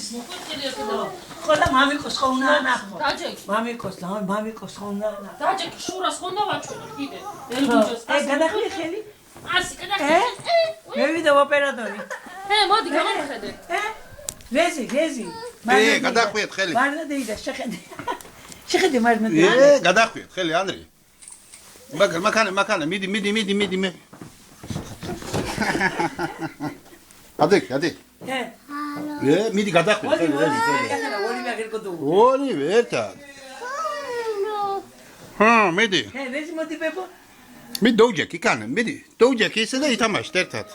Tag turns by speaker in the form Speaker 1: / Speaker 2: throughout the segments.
Speaker 1: ის მოყვეთილი ახლა.
Speaker 2: ხო და მამიკოს ხო უნდა ნახო.
Speaker 1: დაჯექი.
Speaker 2: მამიკოს ხო უნდა ნახო.
Speaker 1: დაჯექი შურას ხო უნდა ვაჩვენო კიდე. ელბუჯოს.
Speaker 2: გადახვიდე ხელი?
Speaker 1: ასი გადახვიდე.
Speaker 2: მე ვიდა ოპერატორი.
Speaker 1: მოდი გამომხედე.
Speaker 2: გეზი.
Speaker 3: გადახვიდე ხელი.
Speaker 2: მარნადეიდა შეხედე. შეხედე მარნადე.
Speaker 3: გადახვიდე ხელი ანდრე. მაქანა მიდი მე. ადი. მიდი გადახვიდე ხელი. ორი ერთად. მიდი.
Speaker 2: ვეზი მოდი ბებო.
Speaker 3: მიდი დოუჯეკი კანა, მიდი. დოუჯეკი ისე და ითამაშეთ ერთად.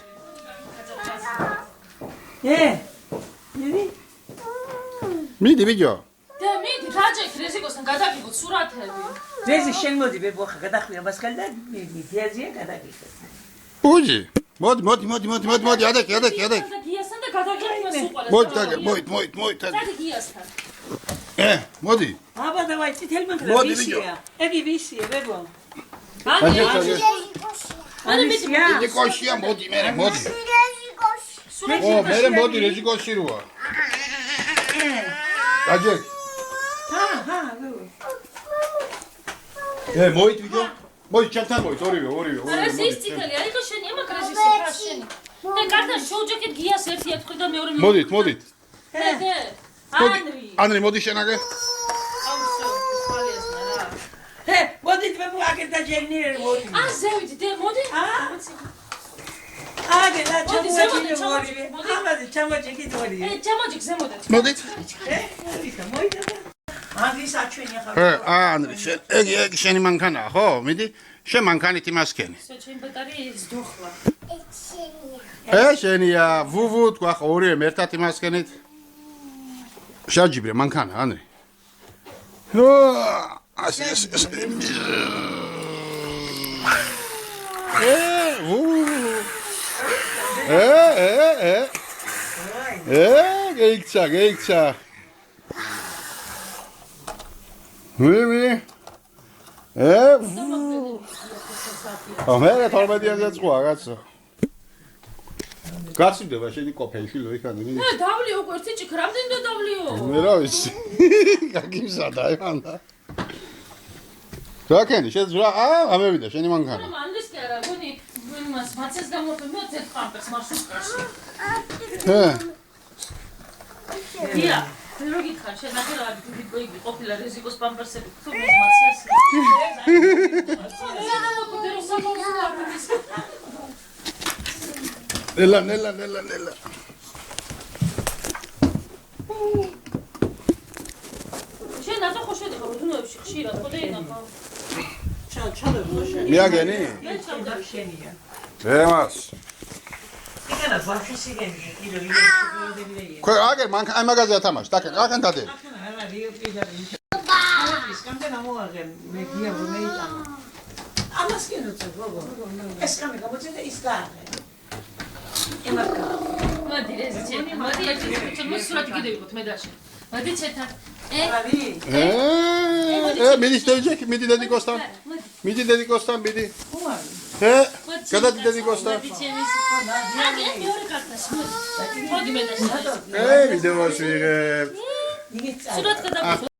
Speaker 3: მიდი ბიჭო.
Speaker 1: და მიდი დაჯექი რეზიკოსთან გადაგიგოთ სურათები.
Speaker 2: ვეზი შენ მოდი ბებო ხა გადახვია მასკალ და მიდი დიაზია გადაგიგო.
Speaker 3: უჯი. მოდი, ადაკი.
Speaker 1: გიასთან და გადაგიგოს უყურეს.
Speaker 3: მოდი.
Speaker 1: დადი გიასთან.
Speaker 3: მოდი.
Speaker 2: აბა დავაი წითელი მანქანა
Speaker 3: მოდი, ბიჭო.
Speaker 2: ვისია. ეგი ვისია ბებო.
Speaker 1: მანე მიდი.
Speaker 3: მიდი კოშია მოდი მე მოდი. მე მოდი რეზიკოში როა. დაჯექ.
Speaker 2: ბებო.
Speaker 3: მოით ვიდეო. მოდი ჩემთან მოით ორივე.
Speaker 1: ეს ის წითელი არისო შენი ამაკრეს ისე რა შენი. და კარდა შოუჯეკეთ გიას ერთი ეთქვი და მეორე
Speaker 3: მოდით. ანრი მოდი შენაგე.
Speaker 2: მოდით ბებო აგერ და ჯერნიერ მოდი.
Speaker 1: ზევით დე მოდი.
Speaker 2: აგერ და ჩამოჭი მოდი.
Speaker 1: ჩამოჭი ზემოდეთ.
Speaker 3: მოდით.
Speaker 2: მოიდა. ანდრი საჩვენი ახლა.
Speaker 3: ანრი ეგ შენი მანქანაა ხო? მიდი. შენ მანქანით იმას ქენი.
Speaker 1: შენ ბატარეა ის დოხლა.
Speaker 3: შენია ვუვუ თქვა ხო ორივე ერთად იმას ქენით. შაჯიბრე მანქანა ანრი. ასე. გეიქცა. მე ამერე 12-იანზე წვა კაცო. გასვიდება შენი ყოფეში ლოიქანი.
Speaker 1: დავლიო უკვე ერთი ჭიქ რამდენი და დავლიო?
Speaker 3: მე რა ვიცი. გაგიმზადა ანა. რაკენი შეძრა ამევიდა შენი მანქანა.
Speaker 1: მანდის კი არა გონი მას მაცეს გამოფენო ზეთ პამპერს მარშრუტკაში. დია რო გითხარ შენ ნახერავად გიგვიგი ყოფილა რეზიკოს პამპერსები თუ მას მაცეს.
Speaker 3: ნელა.
Speaker 1: შენ აზო ხო შედიხარ უდუნოებში ხშირად ხო და ინახა.
Speaker 2: ჩალე მოშე.
Speaker 3: მიაგენი?
Speaker 2: მე ჩავდა შენია.
Speaker 3: ვერმას.
Speaker 2: იგანა ვახისი გენია კიდე
Speaker 3: ხო აგერ მანქანა აი მაგაზე ათამაშ. დაკენ დადე.
Speaker 2: არა რიო პიჟარი. ის კამდენ ამოაღენ მე გია რომ მეიტანა. ამას კინოც გოგო. ეს კამე გამოწედა ის გააღე. ემარკა.
Speaker 1: მოდი რეზიჩე. მოდი ერთი სურათი კიდე ვიყოთ მე და შენ. მოდი ჩეთან. მიდი დედიკოსთან. მიდი. გადადი დედიკოსთან. მეორე კარტას მოდი მე და შენ.
Speaker 3: ვიდეოს ვიღებ.
Speaker 1: სურათ გადავიღო.